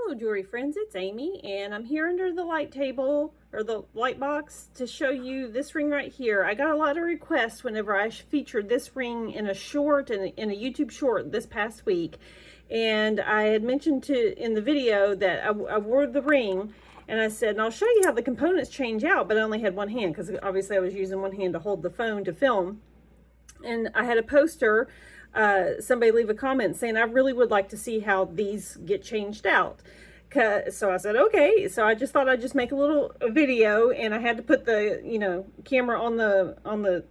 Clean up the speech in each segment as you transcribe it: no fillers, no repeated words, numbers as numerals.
Hello jewelry friends, it's Amy and I'm here under the light table or the light box to show you this ring right here. I got a lot of requests whenever I featured this ring in a short, in a YouTube short this past week, and I had mentioned in the video that I wore the ring, and I said, and I'll show you how the components change out, but I only had one hand because obviously I was using one hand to hold the phone to film. And I had a poster, somebody leave a comment saying, I really would like to see how these get changed out. So I said, okay. So I just thought I'd just make a little video, and I had to put the, camera on the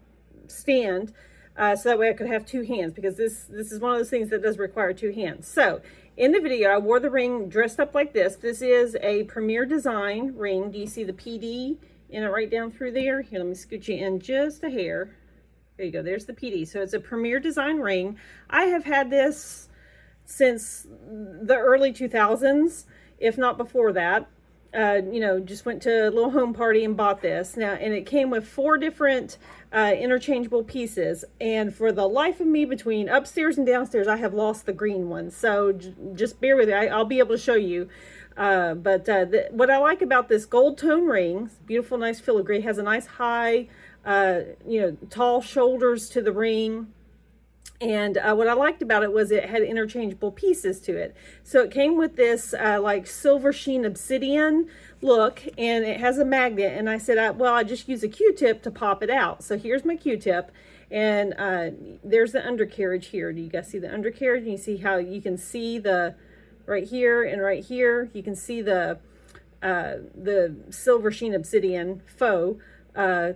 stand, so that way I could have two hands, because this is one of those things that does require two hands. So in the video, I wore the ring dressed up like this. This is a Premier Design ring. Do you see the PD in it right down through there? Here, let me scoot you in just a hair. There you go, there's the PD. So it's a Premier Design ring. I have had this since the early 2000s, if not before that. Just went to a little home party and bought this. Now, and it came with 4 different interchangeable pieces. And for the life of me, between upstairs and downstairs, I have lost the green one. So just bear with me, I'll be able to show you. What I like about this gold tone ring, beautiful, nice filigree, has a nice high, tall shoulders to the ring. And what I liked about it was it had interchangeable pieces to it. So it came with this like silver sheen obsidian look, and it has a magnet. And I said, I just use a Q-tip to pop it out. So here's my Q-tip, and there's the undercarriage here. Do you guys see the undercarriage? And you see how you can see the right here and right here. You can see the silver sheen obsidian faux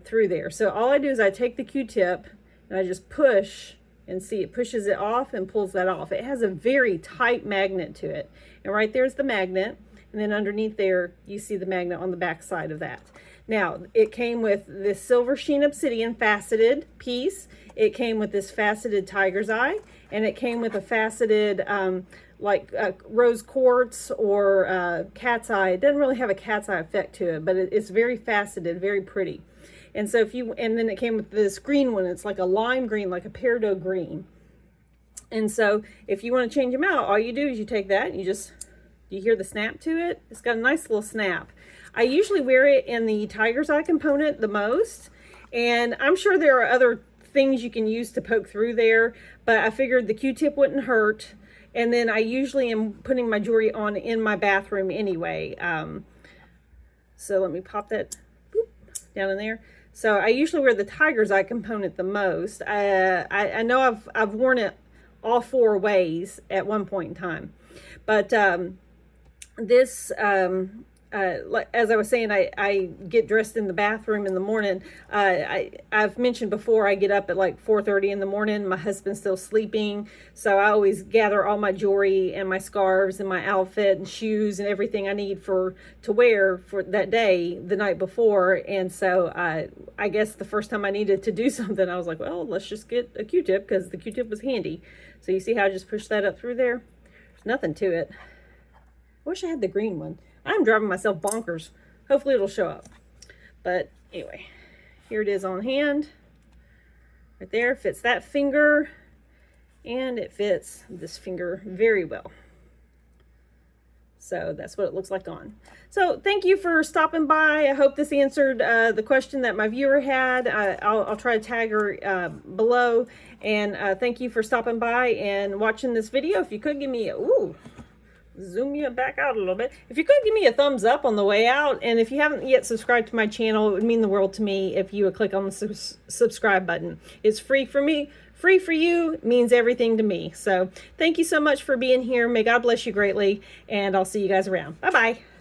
through there. So all I do is I take the Q-tip and I just push, and see it pushes it off and pulls that off. It has a very tight magnet to it, and right there's the magnet, and then underneath there you see the magnet on the back side of that. Now, it came with this silver sheen obsidian faceted piece. It came with this faceted tiger's eye, and it came with a faceted rose quartz or cat's eye. It doesn't really have a cat's eye effect to it, but it's very faceted, very pretty. And so and then it came with this green one. It's like a lime green, like a peridot green. And so if you want to change them out, all you do is you take that and you hear the snap to it? It's got a nice little snap. I usually wear it in the tiger's eye component the most, and I'm sure there are other things you can use to poke through there, but I figured the Q-tip wouldn't hurt. And then I usually am putting my jewelry on in my bathroom anyway. So let me pop that down in there. So I usually wear the tiger's eye component the most. I know I've worn it all 4 ways at one point in time, but as I was saying, I get dressed in the bathroom in the morning. I've mentioned before, I get up at like 4:30 in the morning. My husband's still sleeping, so I always gather all my jewelry and my scarves and my outfit and shoes and everything I need to wear for that day the night before. And so I guess the first time I needed to do something, I was like, well, let's just get a Q-tip, because the Q-tip was handy. So you see how I just pushed that up through there? There's nothing to it. I wish I had the green one. I'm driving myself bonkers. Hopefully it'll show up. But anyway, here it is on hand. Right there, fits that finger, and it fits this finger very well. So that's what it looks like on. So thank you for stopping by. I hope this answered the question that my viewer had. I'll try to tag her below. And thank you for stopping by and watching this video. If you could give me zoom you back out a little bit. If you could give me a thumbs up on the way out, and if you haven't yet subscribed to my channel, it would mean the world to me if you would click on the subscribe button. It's free for me, free for you, it means everything to me. So thank you so much for being here. May God bless you greatly, and I'll see you guys around. Bye-bye.